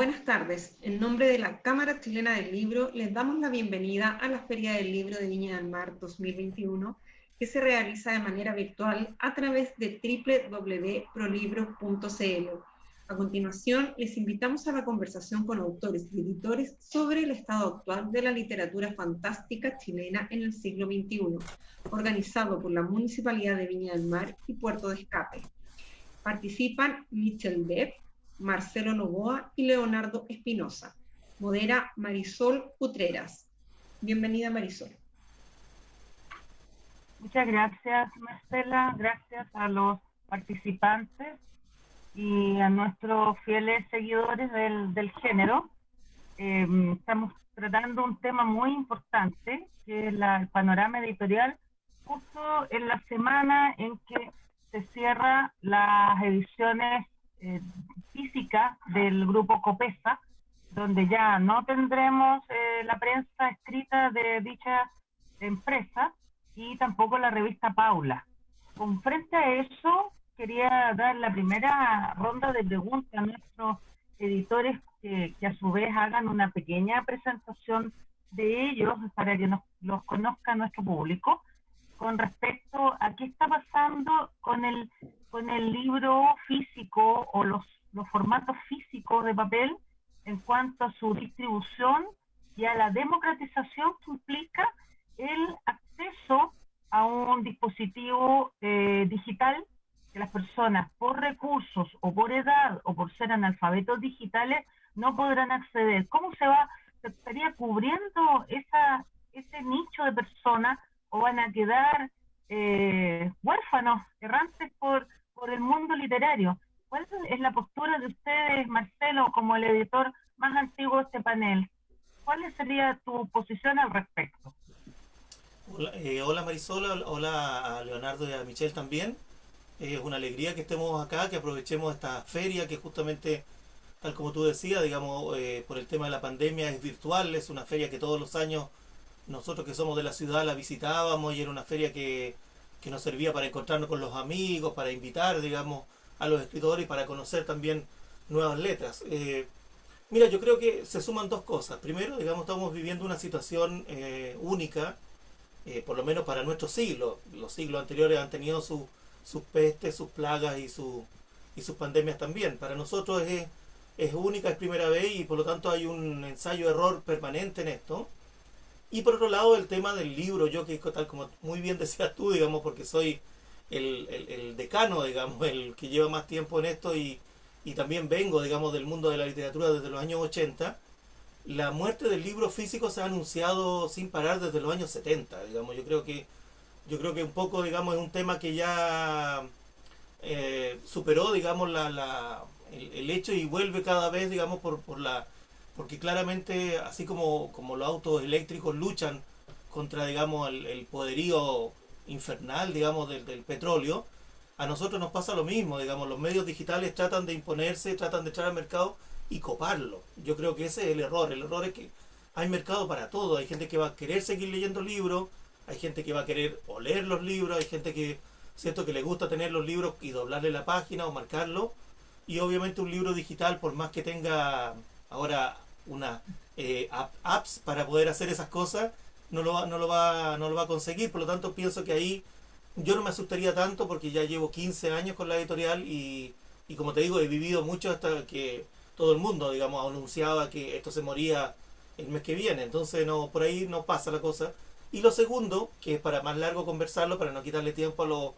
Buenas tardes. En nombre de la Cámara Chilena del Libro, les damos la bienvenida a la Feria del Libro de Viña del Mar 2021, que se realiza de manera virtual a través de www.prolibros.cl. A continuación, les invitamos a la conversación con autores y editores sobre el estado actual de la literatura fantástica chilena en el siglo XXI, organizado por la Municipalidad de Viña del Mar y Puerto de Escape. Participan Michel Beck, Marcelo Novoa y Leonardo Espinosa. Modera Marisol Utreras. Bienvenida, Marisol. Muchas gracias, Marcela. Gracias a los participantes y a nuestros fieles seguidores del género. Estamos tratando un tema muy importante, que es el panorama editorial, justo en la semana en que se cierran las ediciones físicas del grupo Copesa, donde ya no tendremos la prensa escrita de dicha empresa y tampoco la revista Paula. Con frente a eso, quería dar la primera ronda de preguntas a nuestros editores que a su vez hagan una pequeña presentación de ellos para que los conozca nuestro público con respecto a qué está pasando con el libro físico o los formatos físicos de papel en cuanto a su distribución y a la democratización que implica el acceso a un dispositivo digital que las personas por recursos o por edad o por ser analfabetos digitales no podrán acceder. ¿Cómo se estaría cubriendo ese nicho de personas o van a quedar huérfanos, errantes por el mundo literario? ¿Cuál es la postura de ustedes, Marcelo, como el editor más antiguo de este panel? ¿Cuál sería tu posición al respecto? Hola Marisol, hola a Leonardo y a Michelle también. Es una alegría que estemos acá, que aprovechemos esta feria que justamente, tal como tú decías, digamos, por el tema de la pandemia es virtual, es una feria que todos los años nosotros que somos de la ciudad la visitábamos y era una feria que nos servía para encontrarnos con los amigos, para invitar, digamos, a los escritores y para conocer también nuevas letras. Mira, yo creo que se suman dos cosas. Primero, digamos, estamos viviendo una situación única, por lo menos para nuestro siglo. Los siglos anteriores han tenido sus pestes, sus plagas y sus pandemias también. Para nosotros es única, es primera vez y por lo tanto hay un ensayo-error permanente en esto. Y por otro lado el tema del libro, yo que tal como muy bien decías tú, digamos, porque soy el decano, digamos, el que lleva más tiempo en esto y también vengo, digamos, del mundo de la literatura desde los años 80. La muerte del libro físico se ha anunciado sin parar desde los años 70, digamos. Yo creo que un poco, digamos, es un tema que ya superó, digamos, el hecho y vuelve cada vez, digamos, porque claramente, así como los autos eléctricos luchan contra, digamos, el poderío infernal, digamos, del petróleo, a nosotros nos pasa lo mismo, digamos, los medios digitales tratan de imponerse, tratan de entrar al mercado y coparlo. Yo creo que ese es el error es que hay mercado para todo, hay gente que va a querer seguir leyendo libros, hay gente que va a querer oler los libros, hay gente que, cierto, que le gusta tener los libros y doblarle la página o marcarlo, y obviamente un libro digital, por más que tenga ahora una apps para poder hacer esas cosas, no lo va a conseguir. Por lo tanto pienso que ahí yo no me asustaría tanto porque ya llevo 15 años con la editorial y como te digo he vivido mucho hasta que todo el mundo, digamos, anunciaba que esto se moría el mes que viene. Entonces no, por ahí no pasa la cosa. Y lo segundo, que es para más largo conversarlo, para no quitarle tiempo a lo...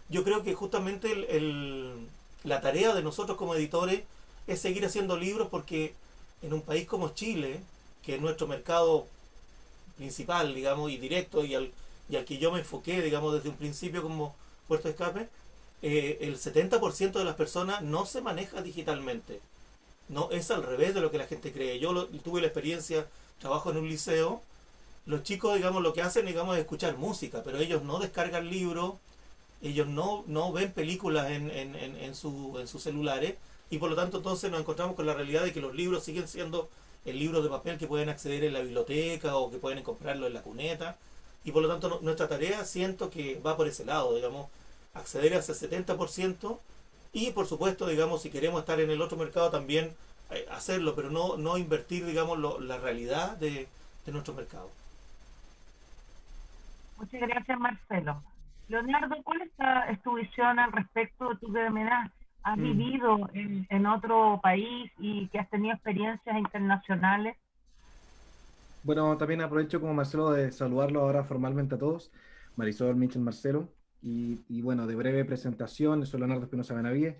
Yo creo que justamente la tarea de nosotros como editores es seguir haciendo libros porque en un país como Chile, que es nuestro mercado principal, digamos, y directo y al que yo me enfoqué, digamos, desde un principio como Puerto de Escape, el 70% de las personas no se maneja digitalmente. No, es al revés de lo que la gente cree. Tuve la experiencia, trabajo en un liceo, los chicos, digamos, lo que hacen, digamos, es escuchar música, pero ellos no descargan libros, ellos no ven películas en sus celulares, y por lo tanto entonces nos encontramos con la realidad de que los libros siguen siendo el libro de papel que pueden acceder en la biblioteca o que pueden comprarlo en la cuneta, y por lo tanto nuestra tarea siento que va por ese lado, digamos, acceder a ese 70%, y por supuesto, digamos, si queremos estar en el otro mercado también hacerlo, pero no invertir, digamos, la realidad de nuestro mercado. Muchas gracias, Marcelo. Leonardo, ¿cuál es tu visión al respecto? Tú que también has vivido en otro país y que has tenido experiencias internacionales. Bueno, también aprovecho como Marcelo de saludarlo ahora formalmente a todos, Marisol, Michel, Marcelo, y bueno, de breve presentación, soy Leonardo Espinosa Benavides,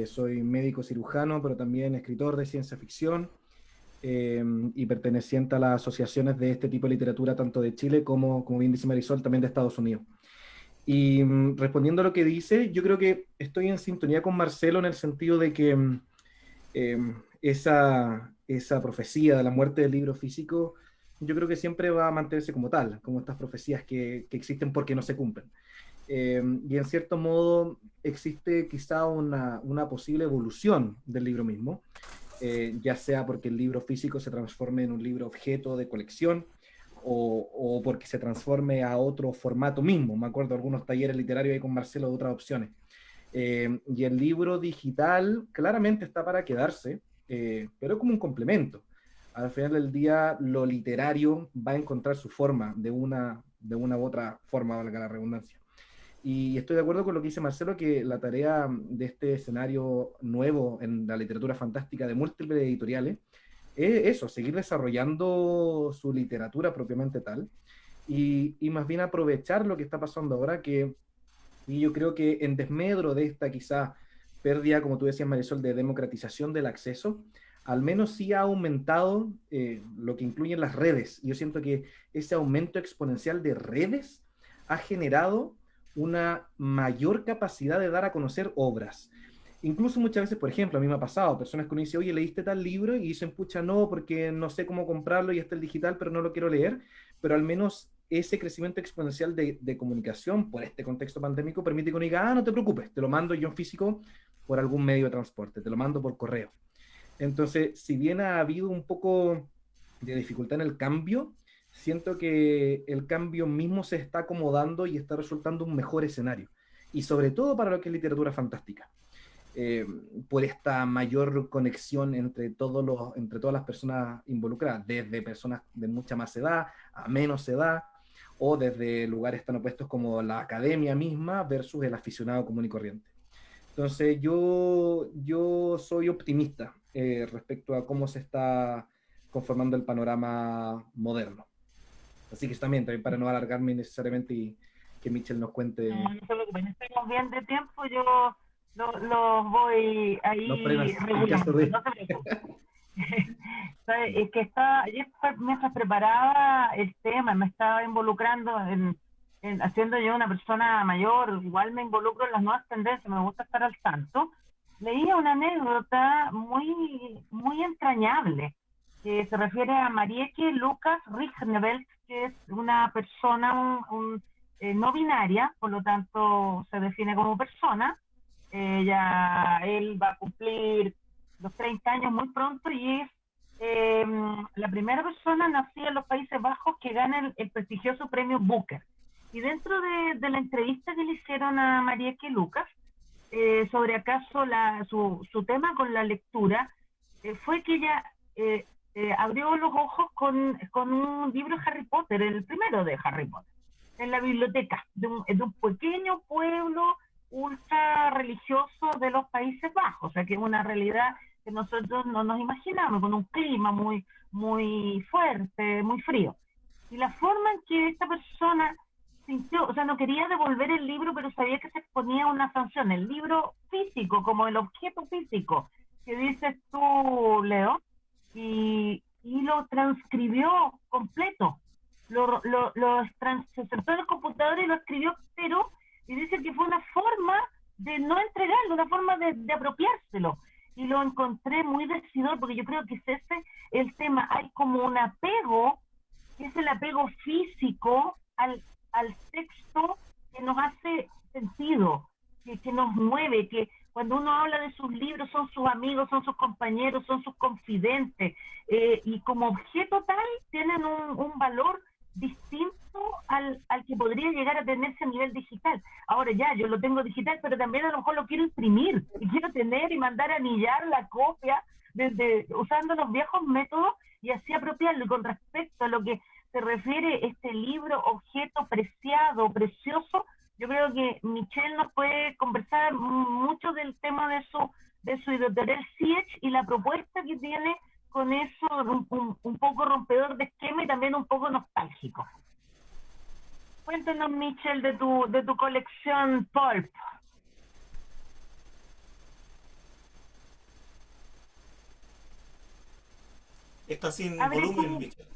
soy médico cirujano, pero también escritor de ciencia ficción, y perteneciente a las asociaciones de este tipo de literatura, tanto de Chile como bien dice Marisol, también de Estados Unidos. Y respondiendo a lo que dice, yo creo que estoy en sintonía con Marcelo en el sentido de que esa profecía de la muerte del libro físico, yo creo que siempre va a mantenerse como tal, como estas profecías que existen porque no se cumplen. Y en cierto modo existe quizá una posible evolución del libro mismo, ya sea porque el libro físico se transforme en un libro objeto de colección, o porque se transforme a otro formato mismo. Me acuerdo de algunos talleres literarios ahí con Marcelo de otras opciones. Y el libro digital claramente está para quedarse, pero como un complemento. Al final del día, lo literario va a encontrar su forma de una u otra forma, valga la redundancia. Y estoy de acuerdo con lo que dice Marcelo, que la tarea de este escenario nuevo en la literatura fantástica de múltiples editoriales es eso, seguir desarrollando su literatura propiamente tal, y más bien aprovechar lo que está pasando ahora, y yo creo que en desmedro de esta quizá pérdida, como tú decías Marisol, de democratización del acceso, al menos sí ha aumentado lo que incluyen las redes. Yo siento que ese aumento exponencial de redes ha generado una mayor capacidad de dar a conocer obras. Incluso muchas veces, por ejemplo, a mí me ha pasado, personas que uno dice, oye, ¿leíste tal libro? Y dicen, pucha, no, porque no sé cómo comprarlo y está el digital, pero no lo quiero leer. Pero al menos ese crecimiento exponencial de comunicación por este contexto pandémico permite que uno diga, no te preocupes, te lo mando yo en físico por algún medio de transporte, te lo mando por correo. Entonces, si bien ha habido un poco de dificultad en el cambio, siento que el cambio mismo se está acomodando y está resultando un mejor escenario. Y sobre todo para lo que es literatura fantástica. Por esta mayor conexión entre todas las personas involucradas, desde personas de mucha más edad a menos edad, o desde lugares tan opuestos como la academia misma versus el aficionado común y corriente. Entonces yo soy optimista respecto a cómo se está conformando el panorama moderno. Así que también para no alargarme necesariamente y que Michel nos cuente. No se preocupen, estamos bien de tiempo, yo los voy ahí regulando, no se preocupen. Es que ayer mientras preparaba el tema, me estaba involucrando haciendo yo una persona mayor, igual me involucro en las nuevas tendencias, me gusta estar al tanto. Leía una anécdota muy entrañable, que se refiere a Marieke Lucas Rijneveld, que es una persona no binaria, por lo tanto se define como persona. Él va a cumplir los 30 años muy pronto y es la primera persona nacida en los Países Bajos que gana el prestigioso premio Booker. Y dentro de la entrevista que le hicieron a Marieke Lucas sobre acaso su tema con la lectura, fue que ella abrió los ojos con un libro de Harry Potter, el primero de Harry Potter, en la biblioteca de un pequeño pueblo ultra religioso de los Países Bajos, o sea que es una realidad que nosotros no nos imaginamos, con un clima muy fuerte, muy frío. Y la forma en que esta persona sintió, o sea, no quería devolver el libro, pero sabía que se exponía a una sanción, el libro físico, como el objeto físico, que dices tú, Leo, y lo transcribió completo, se sentó en el computador y lo escribió, pero y dice que fue una forma de no entregarlo, una forma de apropiárselo. Y lo encontré muy decidor, porque yo creo que es ese el tema. Hay como un apego, que es el apego físico al texto, que nos hace sentido, que nos mueve, que cuando uno habla de sus libros son sus amigos, son sus compañeros, son sus confidentes, y como objeto tal tienen un valor distinto al que podría llegar a tenerse a nivel digital. Ahora ya, yo lo tengo digital, pero también a lo mejor lo quiero imprimir, y quiero tener y mandar a anillar la copia usando los viejos métodos y así apropiarlo. Y con respecto a lo que se refiere este libro, objeto preciado, precioso, yo creo que Michelle nos puede conversar mucho del tema de su editorial Siege y la propuesta que tiene con eso, un poco rompedor de esquema y también un poco nostálgico. Cuéntanos, Michelle, de tu colección Pulp. Está sin Abre volumen, Michelle.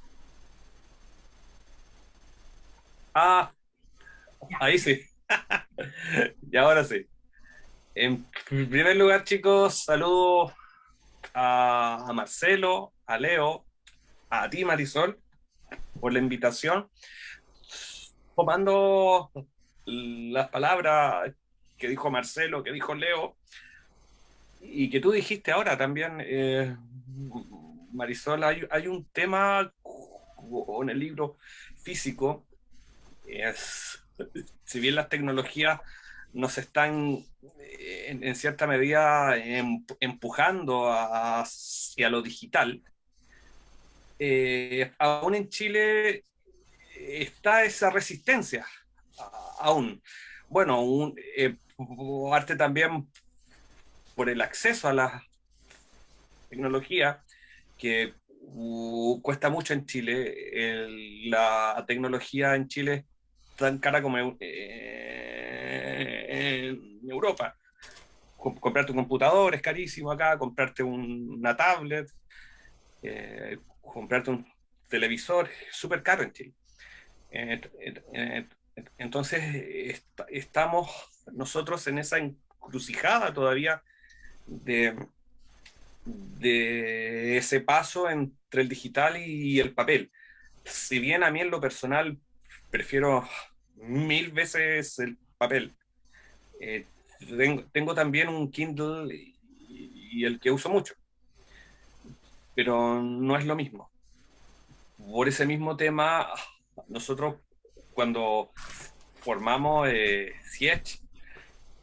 Ah, ahí sí. Y ahora sí. En primer lugar, chicos, saludos a Marcelo, a Leo, a ti, Marisol, por la invitación. Tomando las palabras que dijo Marcelo, que dijo Leo, y que tú dijiste ahora también, Marisol, hay un tema con el libro físico. Si bien las tecnologías nos están en cierta medida empujando hacia lo digital, aún en Chile está esa resistencia, aún. Bueno, parte también por el acceso a la tecnología, que cuesta mucho en Chile. La tecnología en Chile es tan cara como en Europa. Comprarte un computador es carísimo acá, comprarte una tablet, comprarte un televisor es súper caro en Chile. Entonces estamos nosotros en esa encrucijada todavía de ese paso entre el digital y el papel. Si bien a mí en lo personal prefiero 1000 veces el papel, tengo también un Kindle y el que uso mucho, pero no es lo mismo. Por ese mismo tema, nosotros cuando formamos Siege,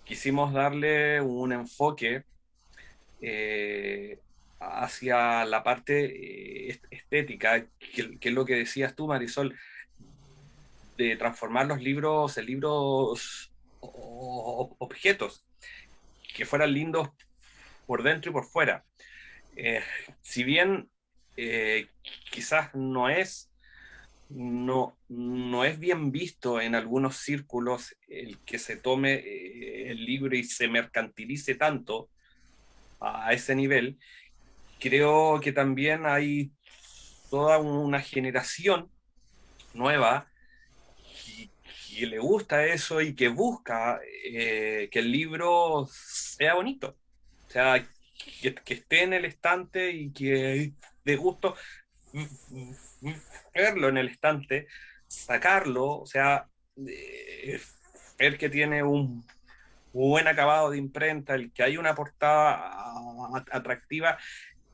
quisimos darle un enfoque hacia la parte estética, que es lo que decías tú, Marisol, de transformar los libros en libros objetos, que fueran lindos por dentro y por fuera. Si bien quizás no es bien visto en algunos círculos el que se tome el libro y se mercantilice tanto a ese nivel, creo que también hay toda una generación nueva que le gusta eso y que busca que el libro sea bonito, o sea, que esté en el estante y que de gusto verlo en el estante, sacarlo, o sea, ver que tiene un buen acabado de imprenta, el que hay una portada atractiva,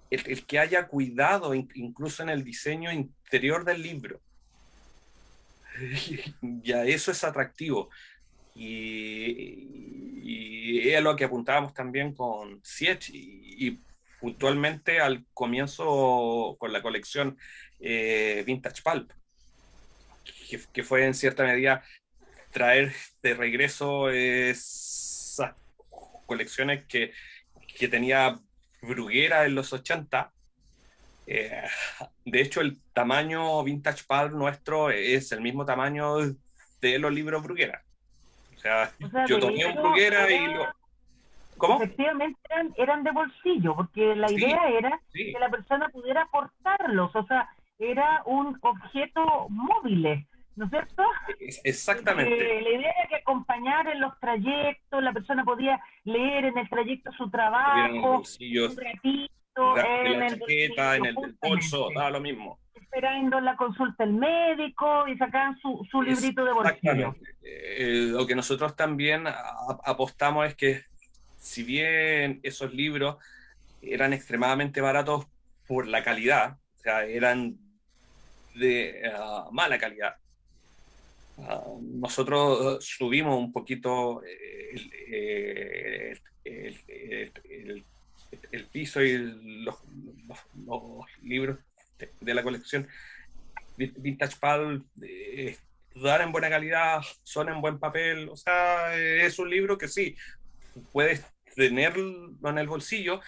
el que haya cuidado incluso en el diseño interior del libro. Ya eso es atractivo. Y es lo que apuntábamos también con Siege y puntualmente al comienzo con la colección Vintage Pulp, que fue en cierta medida traer de regreso esas colecciones que tenía Bruguera en los 80. De hecho, el tamaño Vintage Pulp nuestro es el mismo tamaño de los libros Bruguera. O sea, yo tomé un Bruguera y lo... ¿Cómo? Efectivamente eran de bolsillo, porque la idea era que la persona pudiera portarlos, o sea, era un objeto móvil, ¿no es cierto? Exactamente. La idea era que acompañar en los trayectos, la persona podía leer en el trayecto su trabajo, un ratito, en la chaqueta, en el bolso, daba lo mismo. Esperando la consulta del médico y sacaban su librito de bolsillo. Lo que nosotros también apostamos es que si bien esos libros eran extremadamente baratos por la calidad, o sea, eran de mala calidad, nosotros subimos un poquito el el piso y los libros de la colección Vintage Pulp dan en buena calidad, son en buen papel, o sea, es un libro que sí, puedes tenerlo en el bolsillo,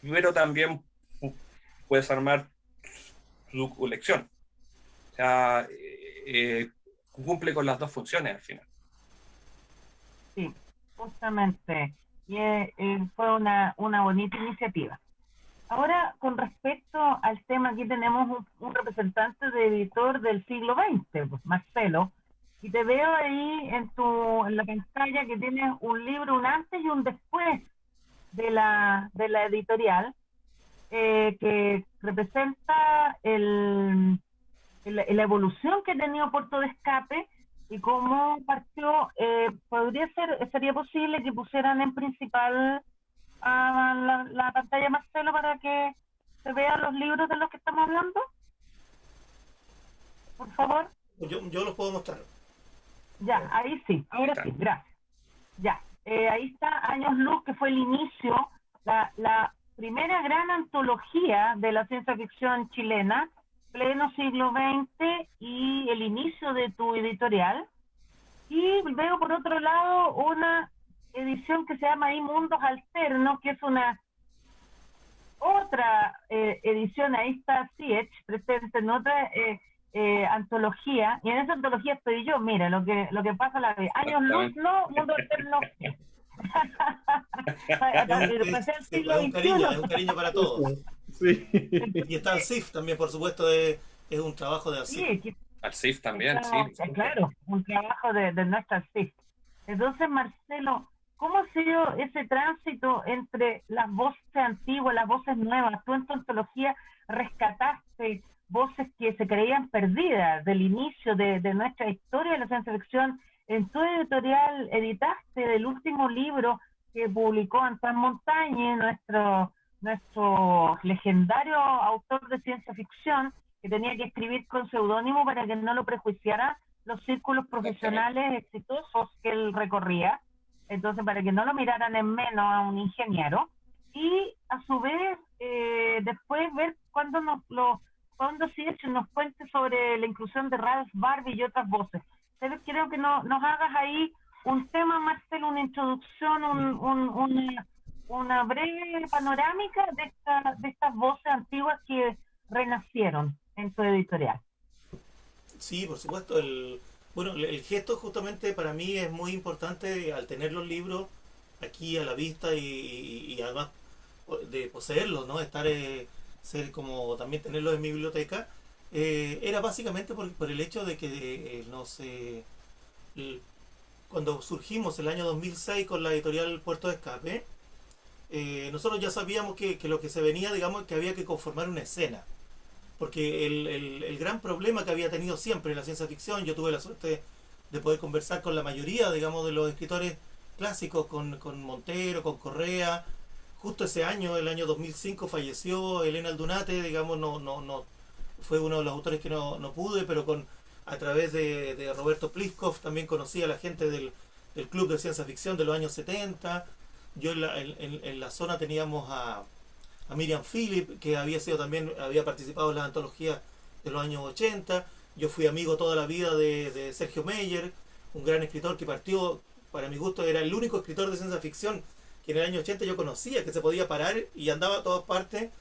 pero también puedes armar tu colección. O sea, cumple con las dos funciones al final. Sí, justamente. Y fue una bonita iniciativa. Ahora, con respecto al tema, aquí tenemos un representante de editor del siglo XX, pues, Marcelo, y te veo ahí en la pantalla que tienes un libro, un antes y un después de la editorial, que representa la evolución que ha tenido Puerto de Escape y cómo partió. Sería posible que pusieran en principal a la pantalla, Marcelo, para que se vean los libros de los que estamos hablando, por favor. Yo los puedo mostrar. Ya, ahí sí, ahora sí, gracias. Ya, ahí está Años Luz, que fue el inicio, la primera gran antología de la ciencia ficción chilena, pleno siglo XX, y el inicio de tu editorial. Y veo por otro lado una edición que se llama ahí Mundos Alternos, que es una otra edición. Ahí está Siech presente en otra antología, y en esa antología estoy yo. Mira lo que pasa la vez. Años Luz, no, Mundo Alterno. Es un cariño para todos. Sí. Y está el CIF también, por supuesto, es un trabajo de CIF. Sí, Al CIF también, sí. Claro, un trabajo de nuestra CIF. Entonces, Marcelo, ¿cómo ha sido ese tránsito entre las voces antiguas, las voces nuevas? Tú en tu antología rescataste voces que se creían perdidas del inicio de nuestra historia de la ciencia ficción. En tu editorial editaste del último libro que publicó Antoine Montagne, nuestro legendario autor de ciencia ficción, que tenía que escribir con seudónimo para que no lo prejuiciaran los círculos profesionales exitosos que él recorría. Entonces, para que no lo miraran en menos a un ingeniero. Y a su vez, después ver cuando Siech nos cuente sobre la inclusión de Ralph Barbie y otras voces. Entonces, quiero que nos hagas ahí un tema, Marcelo, una introducción, una breve panorámica de estas voces antiguas que renacieron en tu editorial. Sí, por supuesto. El gesto justamente para mí es muy importante al tener los libros aquí a la vista y además de poseerlos, ¿no? Ser como también tenerlos en mi biblioteca. Era básicamente por el hecho de que cuando surgimos el año 2006 con la editorial Puerto de Escape, nosotros ya sabíamos que lo que se venía, digamos, que había que conformar una escena. Porque el gran problema que había tenido siempre la ciencia ficción, yo tuve la suerte de poder conversar con la mayoría, digamos, de los escritores clásicos, con Montero, con Correa. Justo ese año, el año 2005, falleció Elena Aldunate, digamos, no fue uno de los autores que no pude, pero a través de Roberto Pliskov también conocí a la gente del Club de Ciencia Ficción de los años 70. Yo en la zona teníamos a Miriam Phillip, que había participado en las antologías de los años 80. Yo fui amigo toda la vida de Sergio Meyer, un gran escritor que partió, para mi gusto, era el único escritor de ciencia ficción que en el año 80 yo conocía, que se podía parar y andaba a todas partes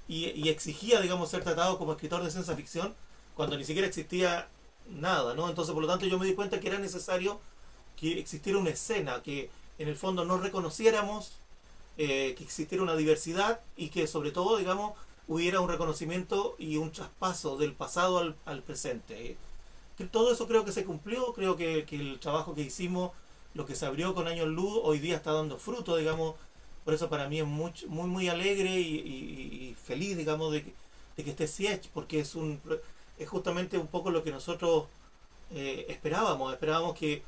y exigía, digamos, ser tratado como escritor de ciencia ficción cuando ni siquiera existía nada, ¿no? Entonces, por lo tanto, yo me di cuenta que era necesario que existiera una escena, que en el fondo no reconociéramos, que existiera una diversidad y que sobre todo, digamos, hubiera un reconocimiento y un traspaso del pasado al presente. Que todo eso creo que se cumplió, creo que el trabajo que hicimos, lo que se abrió con Años Luz, hoy día está dando fruto, digamos. Por eso para mí es muy, muy alegre y feliz, digamos, de que esté Siech, porque es justamente un poco lo que nosotros esperábamos que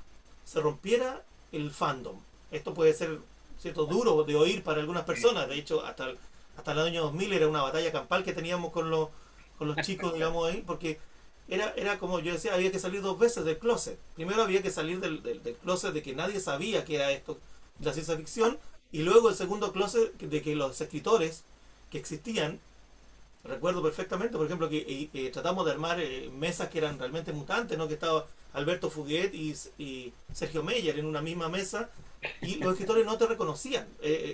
se rompiera el fandom. Esto puede ser cierto duro de oír para algunas personas, de hecho hasta el año 2000 era una batalla campal que teníamos con los chicos, digamos, ahí, porque era como yo decía, había que salir dos veces del closet. Primero había que salir del closet de que nadie sabía que era esto, la ciencia ficción, Y luego el segundo closet de que los escritores que existían, recuerdo perfectamente, por ejemplo, que tratamos de armar mesas que eran realmente mutantes, ¿no? Que estaba Alberto Fuguet y Sergio Meyer en una misma mesa, y los escritores no te reconocían.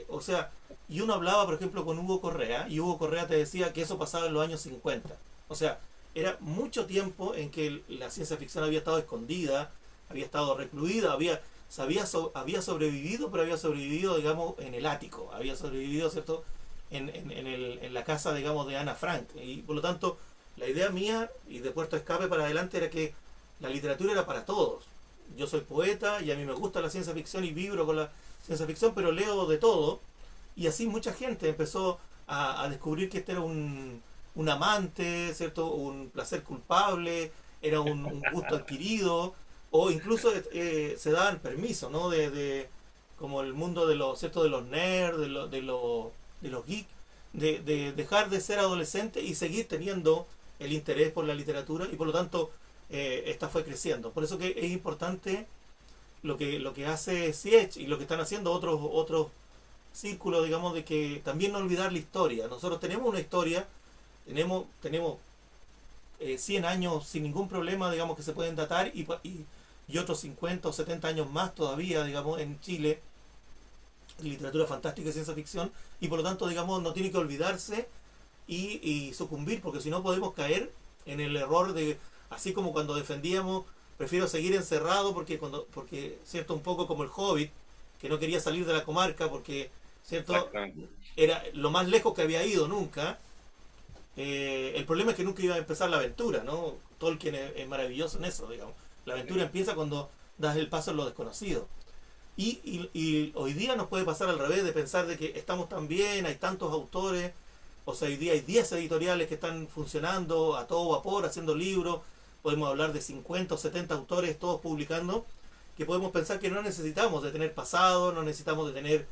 O sea, y uno hablaba, por ejemplo, con Hugo Correa, y Hugo Correa te decía que eso pasaba en los años 50. O sea, era mucho tiempo en que la ciencia ficción había estado escondida, había estado recluida, había sobrevivido, pero había sobrevivido, digamos, en el ático, había sobrevivido, ¿cierto?, en la casa, digamos, de Ana Frank. Y por lo tanto, la idea mía, y de Puerto Escape para adelante, era que la literatura era para todos. Yo soy poeta y a mí me gusta la ciencia ficción y vibro con la ciencia ficción, pero leo de todo. Y así mucha gente empezó a descubrir que este era un amante, ¿cierto? Un placer culpable, era un gusto adquirido, o incluso se daban permiso, ¿no? Como el mundo de los, ¿cierto? De los nerds, de los geeks, de dejar de ser adolescente y seguir teniendo el interés por la literatura, y por lo tanto esta fue creciendo. Por eso que es importante lo que hace Siech y lo que están haciendo otros círculos, digamos, de que también no olvidar la historia. Nosotros tenemos una historia, tenemos 100 años sin ningún problema, digamos, que se pueden datar, y otros 50 o 70 años más todavía, digamos, en Chile, literatura fantástica y ciencia ficción, y por lo tanto, digamos, no tiene que olvidarse y sucumbir, porque si no podemos caer en el error de, así como cuando defendíamos, prefiero seguir encerrado porque cierto, un poco como el Hobbit, que no quería salir de la comarca porque, cierto, era lo más lejos que había ido nunca. El problema es que nunca iba a empezar la aventura, ¿no? Tolkien es maravilloso en eso, digamos. La aventura empieza cuando das el paso en lo desconocido. Y hoy día nos puede pasar al revés, de pensar de que estamos tan bien, hay tantos autores, o sea, hoy día hay 10 editoriales que están funcionando a todo vapor, haciendo libros, podemos hablar de 50 o 70 autores todos publicando, que podemos pensar que no necesitamos de tener pasado, no necesitamos de tener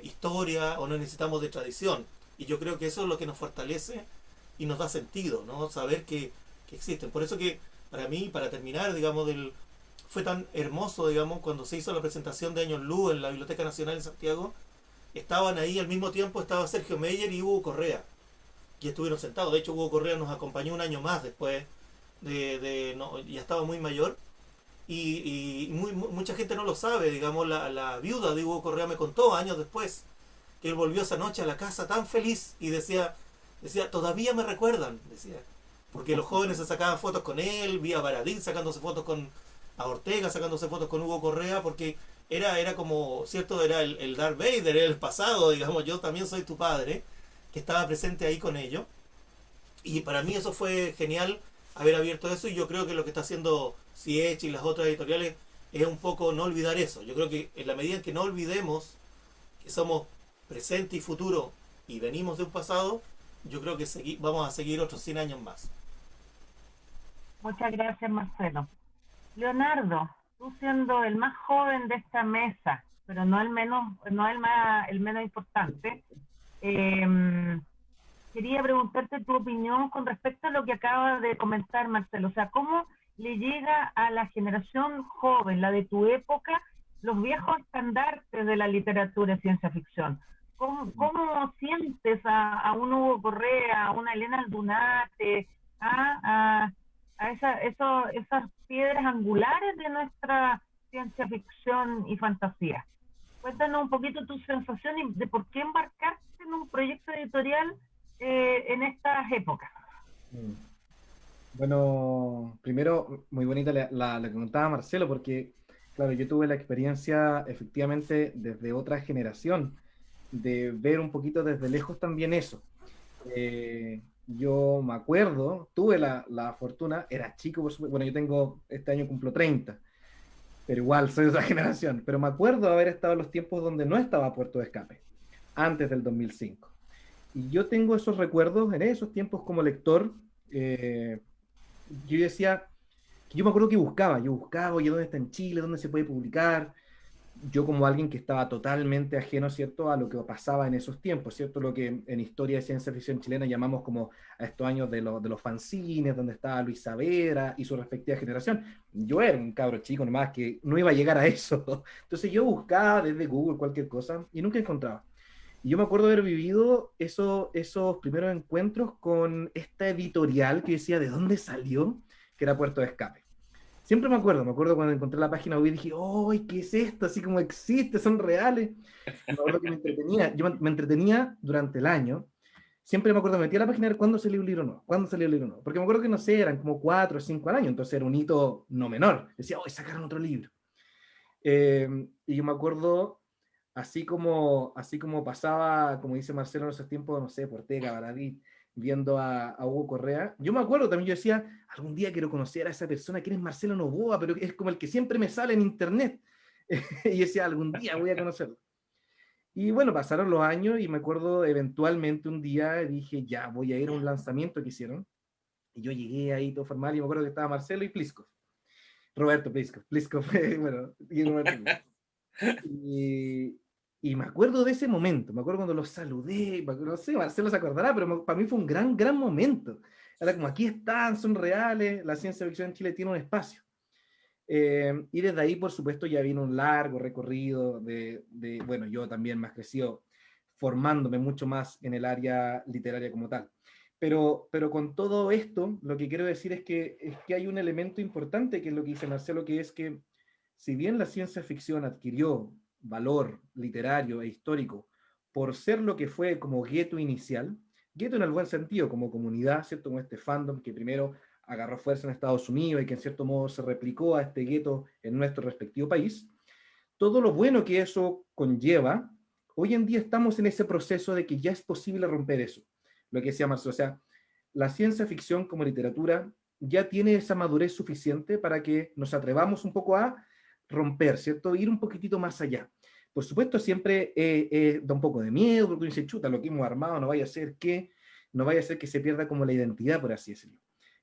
historia, o no necesitamos de tradición. Y yo creo que eso es lo que nos fortalece y nos da sentido, ¿no? Saber que existen. Por eso que para mí, para terminar, digamos, fue tan hermoso, digamos, cuando se hizo la presentación de Años Luz en la Biblioteca Nacional en Santiago. Estaban ahí al mismo tiempo, estaba Sergio Meyer y Hugo Correa, y estuvieron sentados. De hecho, Hugo Correa nos acompañó un año más después, no, ya estaba muy mayor, y mucha gente no lo sabe, digamos, la viuda de Hugo Correa me contó años después que él volvió esa noche a la casa tan feliz y decía, todavía me recuerdan, decía, porque los jóvenes se sacaban fotos con él, vi a Baradín sacándose fotos a Ortega sacándose fotos con Hugo Correa, porque era como, ¿cierto? Era el Darth Vader, era el pasado, digamos, yo también soy tu padre, que estaba presente ahí con ellos. Y para mí eso fue genial, haber abierto eso, y yo creo que lo que está haciendo Siech y las otras editoriales es un poco no olvidar eso. Yo creo que en la medida en que no olvidemos que somos presente y futuro y venimos de un pasado, yo creo que vamos a seguir otros 100 años más. Muchas gracias, Marcelo. Leonardo, tú siendo el más joven de esta mesa, pero no el menos importante, quería preguntarte tu opinión con respecto a lo que acaba de comentar Marcelo. O sea, ¿cómo le llega a la generación joven, la de tu época, los viejos estandartes de la literatura de ciencia ficción? ¿Cómo sientes a un Hugo Correa, a una Elena Aldunate, a esas piedras angulares de nuestra ciencia ficción y fantasía? Cuéntanos un poquito tu sensación y de por qué embarcarte en un proyecto editorial en estas épocas. Bueno, primero, muy bonita la que contaba Marcelo, porque, claro, yo tuve la experiencia, efectivamente, desde otra generación, de ver un poquito desde lejos también eso. Yo me acuerdo, tuve la fortuna, era chico, por supuesto, bueno, este año cumplo 30, pero igual soy de otra generación, pero me acuerdo haber estado en los tiempos donde no estaba Puerto de Escape, antes del 2005. Y yo tengo esos recuerdos en esos tiempos como lector. Yo decía, yo me acuerdo que buscaba, oye, ¿dónde está en Chile? ¿Dónde se puede publicar? yo como alguien que estaba totalmente ajeno, ¿cierto?, a lo que pasaba en esos tiempos, ¿cierto?, lo que en historia de ciencia ficción chilena llamamos como a estos años de los fanzines, donde estaba Luis Saavedra y su respectiva generación. Yo era un cabro chico nomás que no iba a llegar a eso. Entonces yo buscaba desde Google cualquier cosa y nunca encontraba. Y yo me acuerdo haber vivido esos primeros encuentros con esta editorial que decía de dónde salió, que era Puerto de Escape. Siempre me acuerdo cuando encontré la página web y dije, ¡ay, qué es esto! Así como existe, son reales. Me acuerdo que me entretenía, yo me entretenía durante el año. Siempre me acuerdo, me metía a la página a ver cuándo salió un libro o no, cuándo salió el libro o no. Porque me acuerdo que, no sé, eran como 4 o 5 al año, entonces era un hito no menor. Decía, ¡ay, sacaron otro libro! Y yo me acuerdo, así como pasaba, como dice Marcelo en esos tiempos, no sé, por Ortega, Baradit, viendo a Hugo Correa, yo me acuerdo también, yo decía, algún día quiero conocer a esa persona, ¿quién es Marcelo Novoa? Pero es como el que siempre me sale en internet. Y decía, algún día voy a conocerlo. Y bueno, pasaron los años y me acuerdo eventualmente un día dije, ya, voy a ir a un lanzamiento que hicieron. Y yo llegué ahí todo formal y me acuerdo que estaba Marcelo y Pliskov. Roberto Pliskov, bueno, y Roberto Pliskov. Y me acuerdo de ese momento, me acuerdo cuando los saludé, no sé, Marcelo se acordará, pero para mí fue un gran momento. Era como, aquí están, son reales, la ciencia ficción en Chile tiene un espacio. Y desde ahí, por supuesto, ya vino un largo recorrido bueno, yo también más crecido, formándome mucho más en el área literaria como tal. Pero con todo esto, lo que quiero decir es que hay un elemento importante, que es lo que dice Marcelo, que es que si bien la ciencia ficción adquirió valor literario e histórico por ser lo que fue como gueto inicial, gueto en el buen sentido, como comunidad, ¿cierto? Como este fandom que primero agarró fuerza en Estados Unidos y que en cierto modo se replicó a este gueto en nuestro respectivo país, todo lo bueno que eso conlleva, hoy en día estamos en ese proceso de que ya es posible romper eso. Lo que decía Marcelo, o sea, la ciencia ficción como literatura ya tiene esa madurez suficiente para que nos atrevamos un poco a romper, ¿cierto? Ir un poquitito más allá. Por supuesto, siempre da un poco de miedo, porque uno dice, chuta, lo que hemos armado no vaya a ser que se pierda como la identidad, por así decirlo.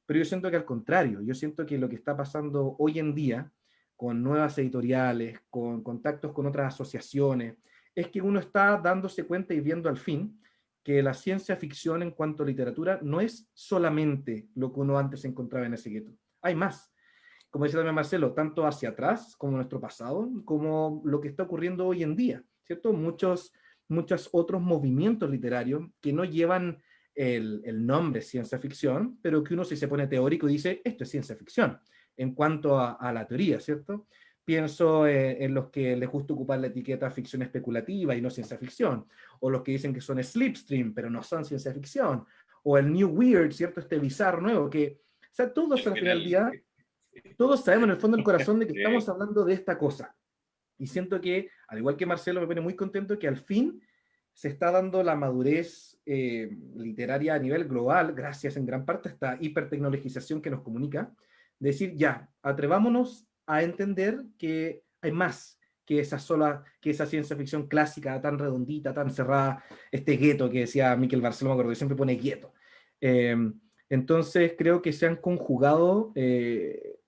Pero yo siento que al contrario, yo siento que lo que está pasando hoy en día, con nuevas editoriales, con contactos con otras asociaciones, es que uno está dándose cuenta y viendo al fin que la ciencia ficción en cuanto a literatura no es solamente lo que uno antes encontraba en ese gueto. Hay más. Como decía también Marcelo, tanto hacia atrás como nuestro pasado, como lo que está ocurriendo hoy en día, ¿cierto? Muchos otros movimientos literarios que no llevan el nombre ciencia ficción, pero que uno si se pone teórico dice, esto es ciencia ficción, en cuanto a la teoría, ¿cierto? Pienso en los que les gusta ocupar la etiqueta ficción especulativa y no ciencia ficción, o los que dicen que son slipstream, pero no son ciencia ficción, o el New Weird, ¿cierto? Este bizarro nuevo, que, o sea, todos al final del día, todos sabemos en el fondo del corazón de que estamos hablando de esta cosa. Y siento que, al igual que Marcelo, me pone muy contento que al fin se está dando la madurez literaria a nivel global, gracias en gran parte a esta hipertecnologización que nos comunica, de decir, ya, atrevámonos a entender que hay más que esa ciencia ficción clásica, tan redondita, tan cerrada, este gueto que decía Miquel Barceló, me acuerdo que siempre pone gueto. Entonces creo que se han conjugado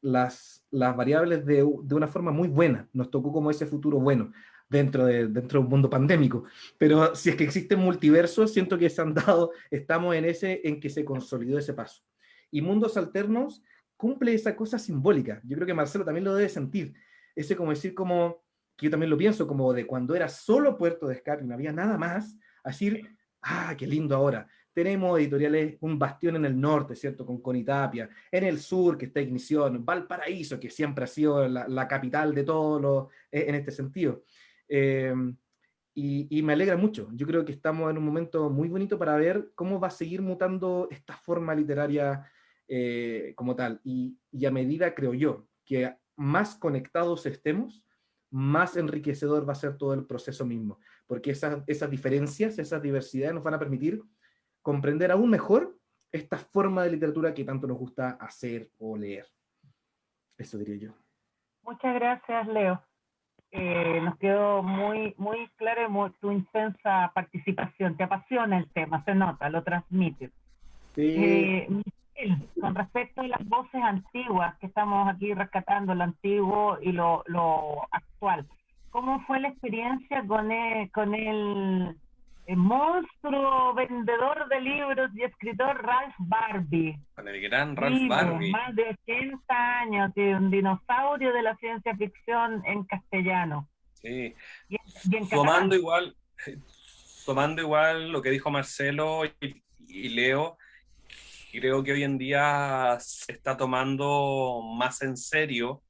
las variables de una forma muy buena. Nos tocó como ese futuro bueno dentro de un mundo pandémico. Pero si es que existen multiversos, siento que estamos en que se consolidó ese paso. Y Mundos Alternos cumple esa cosa simbólica. Yo creo que Marcelo también lo debe sentir. Ese como decir, como, que yo también lo pienso, como de cuando era solo Puerto de Escape y no había nada más, a decir, qué lindo ahora. Tenemos editoriales, un bastión en el norte, ¿cierto? Con Conitapia, en el sur, que está Ignición, Valparaíso, que siempre ha sido la capital de todo en este sentido. Y me alegra mucho. Yo creo que estamos en un momento muy bonito para ver cómo va a seguir mutando esta forma literaria como tal. Y a medida, creo yo, que más conectados estemos, más enriquecedor va a ser todo el proceso mismo. Porque esas diferencias, esas diversidades nos van a permitir comprender aún mejor esta forma de literatura que tanto nos gusta hacer o leer. Eso diría yo. Muchas gracias, Leo. Nos quedó muy claro tu intensa participación. Te apasiona el tema, se nota, lo transmites. Sí. Michel, con respecto a las voces antiguas, que estamos aquí rescatando lo antiguo y lo actual, cómo fue la experiencia con el monstruo vendedor de libros y escritor Ralph Barbie. Con el gran Ralph Vivo, Barbie. más de 80 años, que un dinosaurio de la ciencia ficción en castellano. Sí. Y en catalán. Tomando igual lo que dijo Marcelo y Leo, creo que hoy en día se está tomando más en serio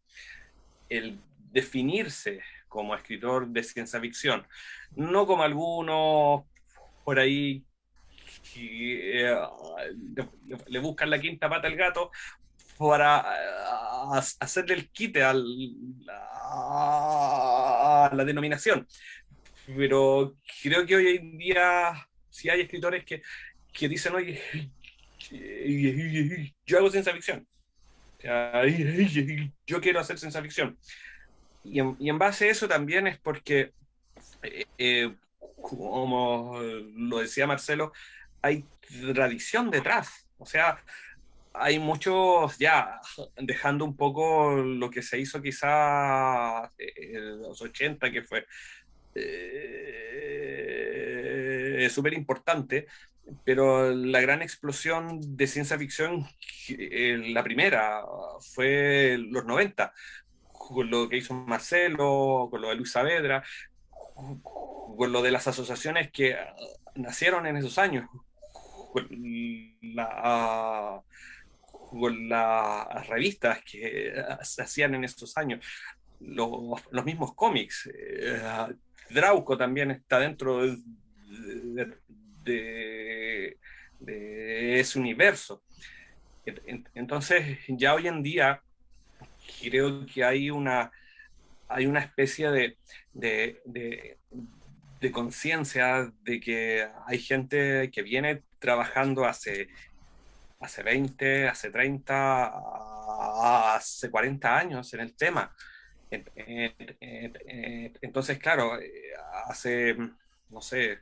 el definirse como escritor de ciencia ficción, no como algunos por ahí que le buscan la quinta pata al gato para hacerle el quite a la denominación. Pero creo que hoy en día sí hay escritores que dicen, oye, yo hago ciencia ficción. O sea, yo quiero hacer ciencia ficción. Y en base a eso también es porque, como lo decía Marcelo, hay tradición detrás. O sea, hay muchos, ya dejando un poco lo que se hizo quizá en los 80, que fue súper importante, pero la gran explosión de ciencia ficción, la primera, fue los 90, con lo que hizo Marcelo, con lo de Luis Saavedra, con lo de las asociaciones que nacieron en esos años, con, con las revistas que se hacían en esos años, los mismos cómics. Drauco también está dentro de ese universo. Entonces, ya hoy en día creo que hay una especie de conciencia de que hay gente que viene trabajando hace 20, hace 30, hace 40 años en el tema. Entonces, claro, hace, no sé,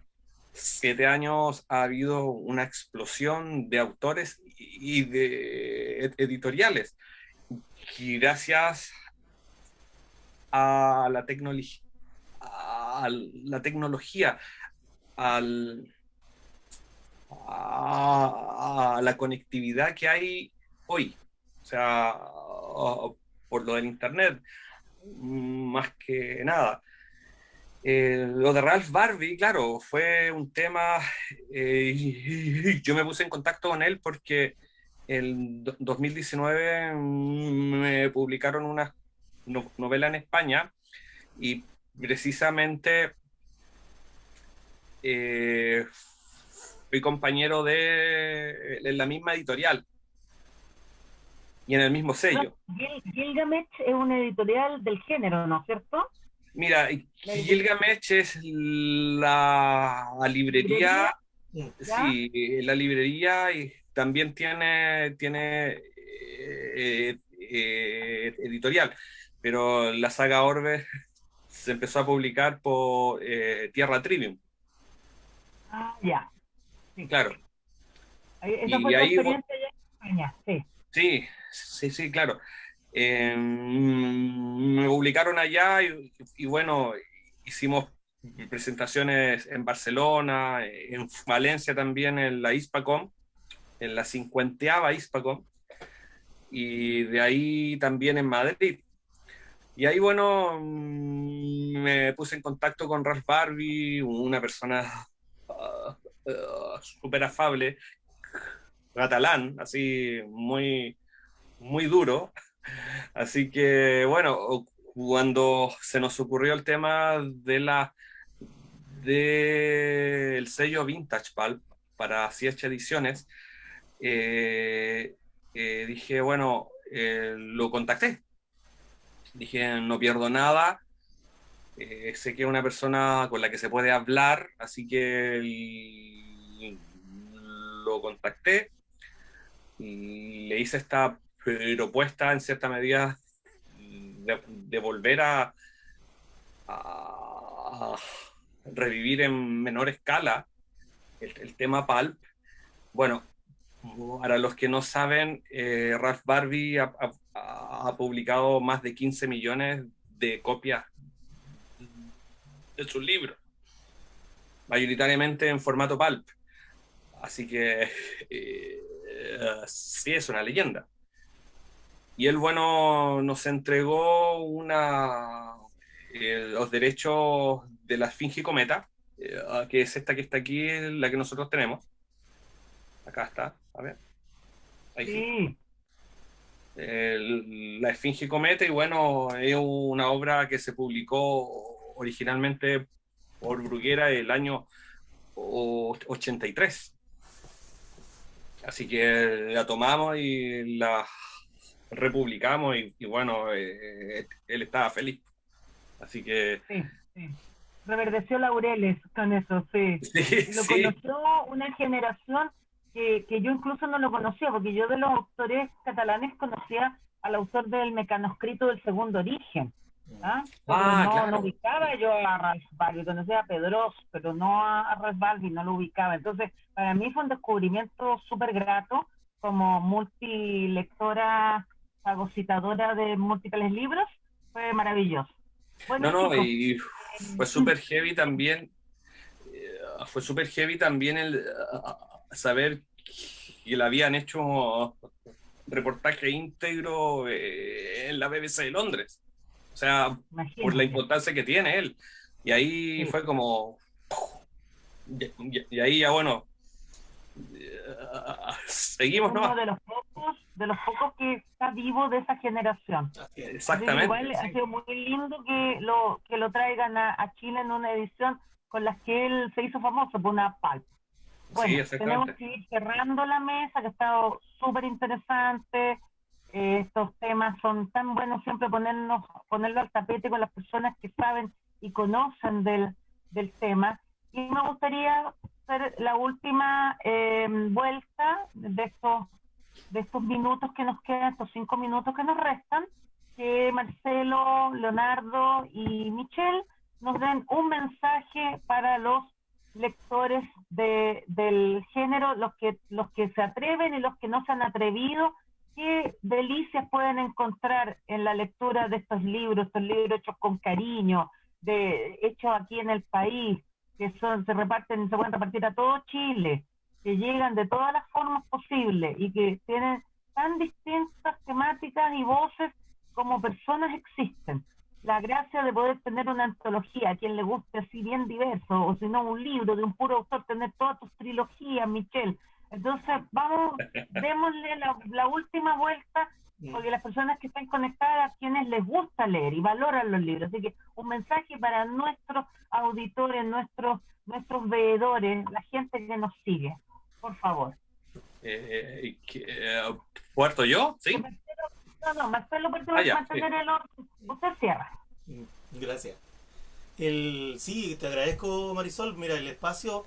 7 años ha habido una explosión de autores y de editoriales. Y gracias a la tecnología, a la conectividad que hay hoy. O sea, por lo del internet, más que nada. Lo de Ralph Barbie, claro, fue un tema. Yo me puse en contacto con él porque en 2019 me publicaron una novela en España y precisamente fui compañero en la misma editorial y en el mismo sello. Gilgamesh es una editorial del género, ¿no es cierto? Mira, Gilgamesh es la librería. Sí, la librería, y también tiene editorial, pero la saga Orbe se empezó a publicar por Tierra Trivium. Ah, ya. Sí. Claro. Esa fue tu experiencia allá en España, sí. Sí, claro. Me publicaron allá y bueno, hicimos presentaciones en Barcelona, en Valencia también, en la Hispacom, en la 50ª Hispacom, y de ahí también en Madrid. Y ahí, bueno, me puse en contacto con Ralph Barbie, una persona súper afable, catalán, así muy, muy duro. Así que, bueno, cuando se nos ocurrió el tema del sello Vintage Pulp para Siete Ediciones, dije, bueno, lo contacté. Dije, no pierdo nada, sé que es una persona con la que se puede hablar, así que lo contacté y le hice esta propuesta en cierta medida de volver a revivir en menor escala el tema Pulp. Bueno, para los que no saben, Ralph Barbie ha publicado más de 15 millones de copias de sus libros, mayoritariamente en formato pulp. Así que sí, es una leyenda. Y él, bueno, nos entregó los derechos de la Esfinge Cometa, que es esta que está aquí, la que nosotros tenemos. Acá está, a ver. Ahí sí. Sí, La Esfinge Cometa, y bueno, es una obra que se publicó originalmente por Bruguera el año 83. Así que la tomamos y la republicamos y bueno, él estaba feliz. Así que... sí, sí. Reverdeció laureles con eso, sí. Sí, Lo sí. conoció una generación que yo incluso no lo conocía, porque yo de los autores catalanes conocía al autor del Mecanoscrito del Segundo Origen. ¿Ah? Pero no Claro. ubicaba yo a Rasbaldi, conocía a Pedros, pero no a Rasbaldi, no lo ubicaba. Entonces, para mí fue un descubrimiento súper grato como multilectora, fagocitadora de múltiples libros, fue maravilloso. Bueno, No, chicos, y fue súper heavy también. Fue súper heavy también el saber que le habían hecho reportaje íntegro en la BBC de Londres. O sea, por la imagínate. importancia que tiene él. Y ahí Sí. fue como... Y ahí ya, bueno, seguimos Uno nomás. de los pocos que está vivo de esa generación. Así es. Así que igual Exactamente. ha sido muy lindo que lo traigan a Chile en una edición con las que él se hizo famoso por una pulp. Sí, Bueno, tenemos exactamente. que ir cerrando la mesa, que ha estado súper interesante. Estos temas son tan buenos, siempre ponerlo al tapete con las personas que saben y conocen del tema. Y me gustaría hacer la última vuelta de estos minutos que nos quedan, estos 5 minutos que nos restan, que Marcelo, Leonardo y Michelle nos den un mensaje para los lectores del género, los que se atreven y los que no se han atrevido. ¿Qué delicias pueden encontrar en la lectura de estos libros hechos con cariño, hechos aquí en el país, que se pueden repartir a todo Chile, que llegan de todas las formas posibles y que tienen tan distintas temáticas y voces como personas existen? La gracia de poder tener una antología, a quien le guste así bien diverso, o si no un libro de un puro autor, tener todas tus trilogías, Michelle. Entonces, démosle la última vuelta, porque las personas que están conectadas, a quienes les gusta leer y valoran los libros. Así que un mensaje para nuestros auditores, nuestros veedores, la gente que nos sigue, por favor. ¿Puerto yo? ¿Sí? No, Marcelo, por Ah, ya, mantener el orden. Usted cierra. Gracias. Sí, te agradezco, Marisol. Mira, el espacio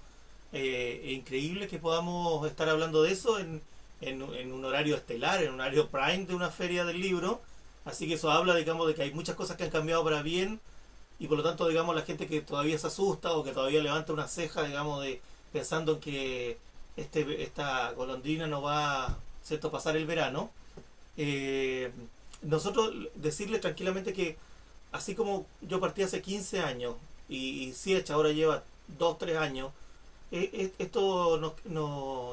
increíble que podamos estar hablando de eso en un horario estelar, en un horario prime de una feria del libro. Así que eso habla, digamos, de que hay muchas cosas que han cambiado para bien y por lo tanto, digamos, la gente que todavía se asusta o que todavía levanta una ceja, digamos, pensando en que esta golondrina no va, ¿cierto?, pasar el verano. Eh, Nosotros decirle tranquilamente que así como yo partí hace 15 años y Siech ahora lleva 2 3 años, esto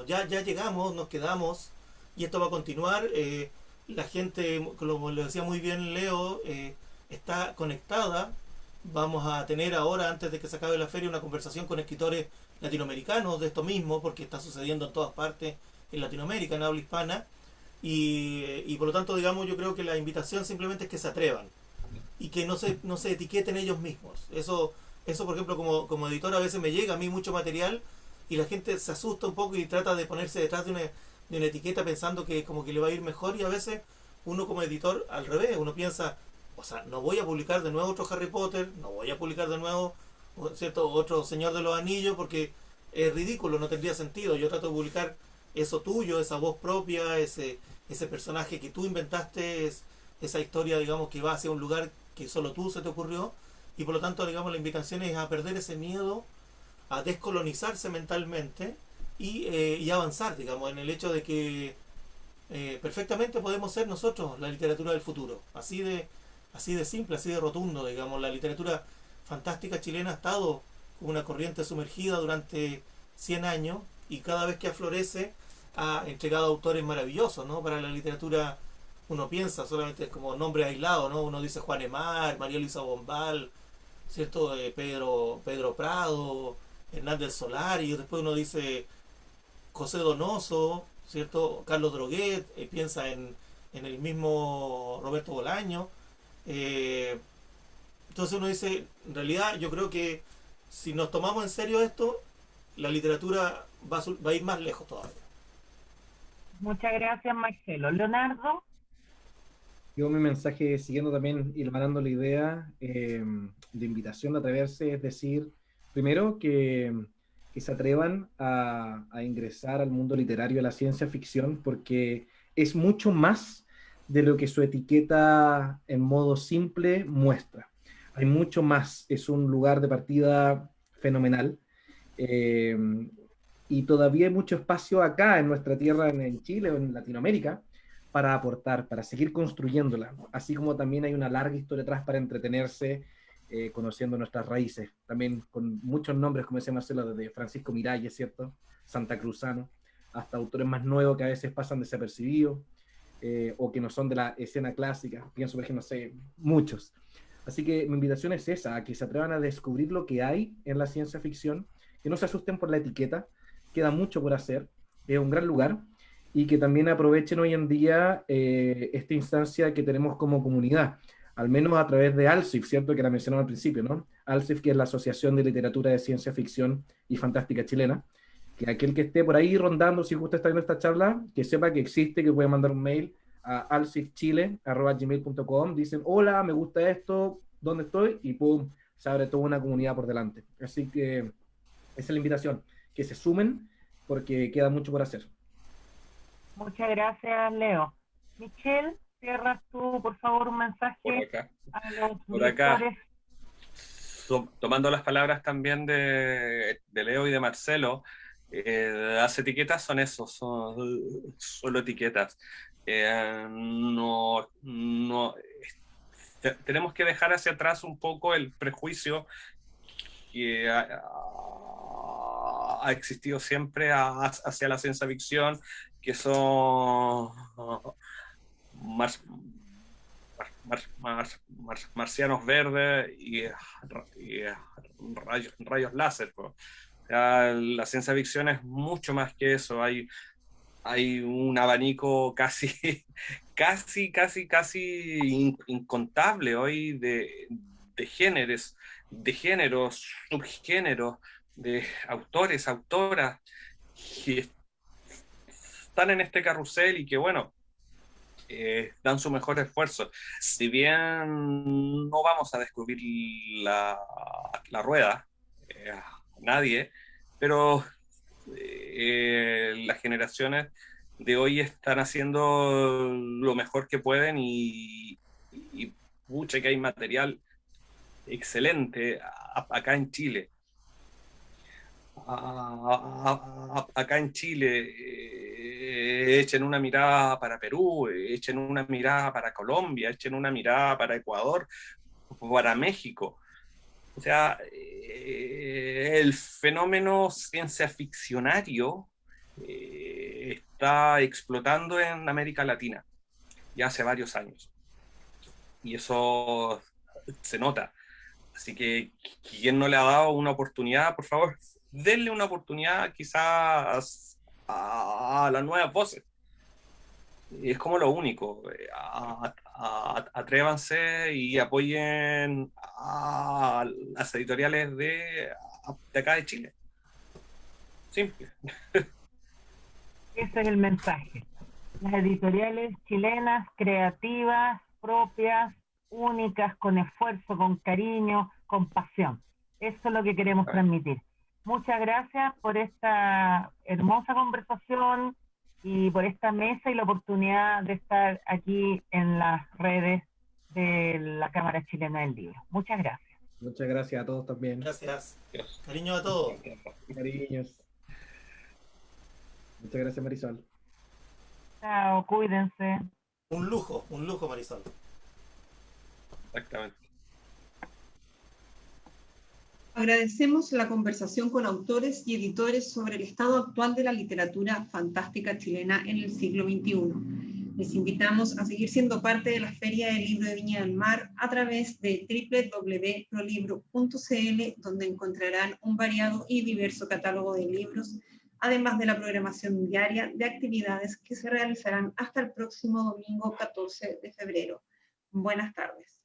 ya llegamos, nos quedamos y esto va a continuar. La gente, como lo decía muy bien Leo, está conectada. Vamos a tener ahora, antes de que se acabe la feria, una conversación con escritores latinoamericanos de esto mismo, porque está sucediendo en todas partes en Latinoamérica, en habla hispana. Y por lo tanto, digamos, yo creo que la invitación simplemente es que se atrevan y que no se etiqueten ellos mismos. Eso por ejemplo, como editor a veces me llega a mí mucho material y la gente se asusta un poco y trata de ponerse detrás de una etiqueta pensando que como que le va a ir mejor, y a veces uno como editor al revés, uno piensa, o sea, no voy a publicar de nuevo otro Harry Potter, no voy a publicar de nuevo, ¿cierto?, otro Señor de los Anillos, porque es ridículo, no tendría sentido. Yo trato de publicar eso tuyo, esa voz propia, ese personaje que tú inventaste, esa historia, digamos, que va hacia un lugar que solo tú se te ocurrió, y por lo tanto, digamos, la invitación es a perder ese miedo, a descolonizarse mentalmente y avanzar, digamos, en el hecho de que perfectamente podemos ser nosotros la literatura del futuro, así de simple, así de rotundo, digamos. La literatura fantástica chilena ha estado como una corriente sumergida durante 100 años y cada vez que aflorece ha entregado autores maravillosos, ¿no? Para la literatura uno piensa solamente como nombres aislados, ¿no? Uno dice Juan Emar, María Luisa Bombal, ¿cierto? Pedro Prado, Hernández Solari, y después uno dice José Donoso, ¿cierto? Carlos Droguet, piensa en el mismo Roberto Bolaño. Eh, entonces uno dice, en realidad yo creo que si nos tomamos en serio esto, la literatura va a ir más lejos todavía. Muchas gracias, Marcelo. Leonardo. Yo mi mensaje, siguiendo también hilvanando la idea de invitación a atreverse, es decir, primero que se atrevan a ingresar al mundo literario, a la ciencia ficción, porque es mucho más de lo que su etiqueta en modo simple muestra. Hay mucho más, es un lugar de partida fenomenal. eh, y todavía hay mucho espacio acá en nuestra tierra, en Chile o en Latinoamérica, para aportar, para seguir construyéndola, así como también hay una larga historia atrás para entretenerse conociendo nuestras raíces, también con muchos nombres, como decía Marcelo, desde Francisco Miralles, ¿cierto? Santa Cruzano, hasta autores más nuevos que a veces pasan desapercibidos, o que no son de la escena clásica, pienso por ejemplo, no sé, muchos. Así que mi invitación es esa, a que se atrevan a descubrir lo que hay en la ciencia ficción, que no se asusten por la etiqueta, queda mucho por hacer, es un gran lugar, y que también aprovechen hoy en día esta instancia que tenemos como comunidad, al menos a través de ALCIF, ¿cierto? Que la mencionaba al principio, ¿no? ALCIF, que es la Asociación de Literatura de Ciencia Ficción y Fantástica Chilena, que aquel que esté por ahí rondando, si gusta estar en esta charla, que sepa que existe, que puede mandar un mail a alcifchile@gmail.com, dicen, hola, me gusta esto, ¿dónde estoy? Y pum, se abre toda una comunidad por delante. Así que esa es la invitación, que se sumen porque queda mucho por hacer. Muchas gracias, Leo. Michelle, cierras tú, por favor, un Por mensaje acá. a los Por acá. lectores. Tomando las palabras también de Leo y de Marcelo, las etiquetas son eso, son solo etiquetas. Tenemos que dejar hacia atrás un poco el prejuicio que ha existido siempre hacia la ciencia ficción, que son marcianos verdes y rayos láser. O sea, la ciencia ficción es mucho más que eso. Hay un abanico casi incontable hoy de géneros, subgéneros, de autores, autoras que están en este carrusel y que, bueno, dan su mejor esfuerzo. Si bien no vamos a descubrir la rueda, nadie, pero las generaciones de hoy están haciendo lo mejor que pueden y pucha que hay material excelente acá en Chile. Acá en Chile, echen una mirada para Perú, echen una mirada para Colombia, echen una mirada para Ecuador, para México. O sea, el fenómeno ciencia ficcionario está explotando en América Latina ya hace varios años. Y eso se nota. Así que quien no le ha dado una oportunidad, por favor, denle una oportunidad quizás a las nuevas voces. Es como lo único. Atrévanse y apoyen a las editoriales de acá de Chile. Simple. Ese es el mensaje. Las editoriales chilenas, creativas, propias, únicas, con esfuerzo, con cariño, con pasión. Eso es lo que queremos transmitir. Muchas gracias por esta hermosa conversación y por esta mesa y la oportunidad de estar aquí en las redes de la Cámara Chilena del Libro. Muchas gracias. Muchas gracias a todos también. Gracias. Cariño a todos. Cariños. Muchas gracias, Marisol. Chao, cuídense. Un lujo, Marisol. Exactamente. Agradecemos la conversación con autores y editores sobre el estado actual de la literatura fantástica chilena en el siglo XXI. Les invitamos a seguir siendo parte de la Feria del Libro de Viña del Mar a través de www.prolibro.cl, donde encontrarán un variado y diverso catálogo de libros, además de la programación diaria de actividades que se realizarán hasta el próximo domingo 14 de febrero. Buenas tardes.